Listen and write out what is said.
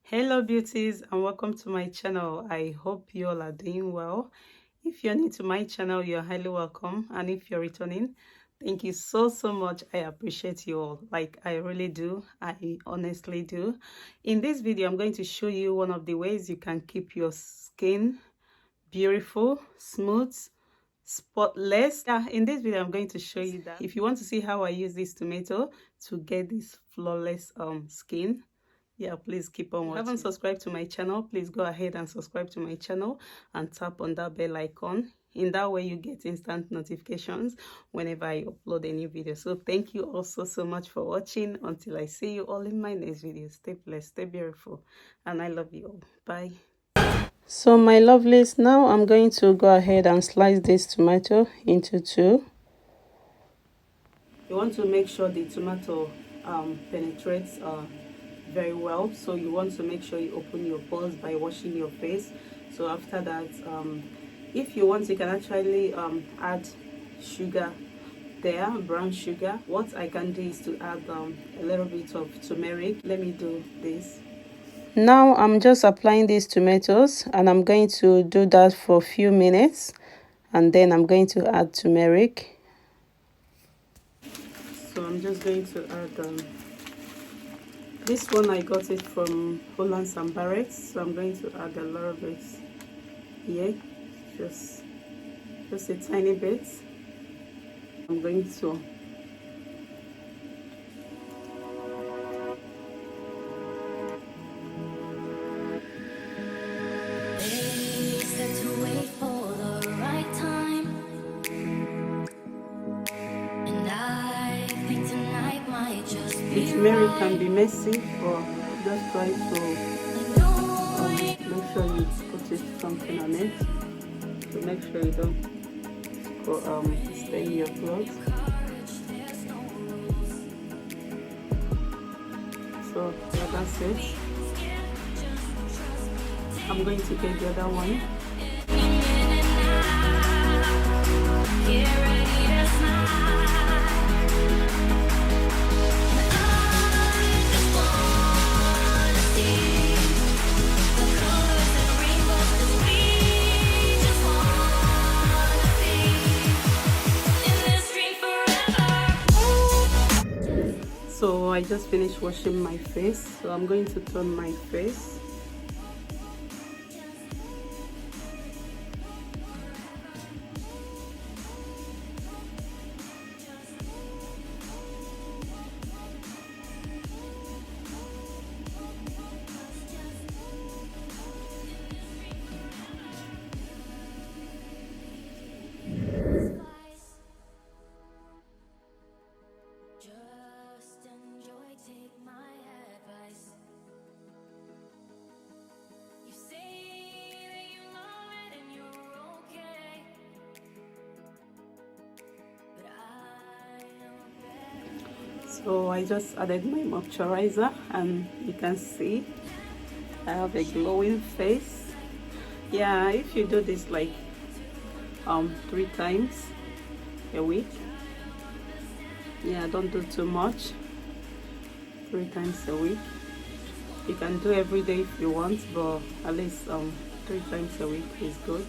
Hello beauties, and welcome to my channel. I hope you all are doing well. If you're new to my channel, you're highly welcome, and if you're returning, thank you so much. I appreciate you all, like I really do. I honestly do. In this video, I'm going to show you one of the ways you can keep your skin beautiful, smooth, spotless. In this video I'm going to show you that if you want to see how I use this tomato to get this flawless skin, please keep on watching. If you haven't subscribed to my channel, please go ahead and subscribe to my channel and tap on that bell icon. In that way you get instant notifications whenever I upload a new video. So thank you also so much for watching. Until I see you all in my next video, stay blessed, stay beautiful, and I love you all. Bye. So my lovelies, now I'm going to go ahead and slice this tomato into two. You want to make sure the tomato penetrates very well, so you want to make sure you open your pores by washing your face. So after that, if you want, you can actually add sugar there, brown sugar. What I can do is to add a little bit of turmeric. Let me do this. Now I'm just applying these tomatoes, and I'm going to do that for a few minutes, and then I'm going to add turmeric. So I'm just going to add this one. I got it from Hollands and Barrett's, so I'm going to add a lot of it here, just a tiny bit. I'm going to the turmeric can be messy, but just try to make sure you put something on it to make sure you don't stain your clothes. So yeah, that's it. I'm going to get the other one. So I just finished washing my face, so I'm going to turn my face. So I just added my moisturizer, and you can see I have a glowing face. Yeah, if you do this like 3 times a week, don't do too much. 3 times a week. You can do every day if you want, but at least 3 times a week is good.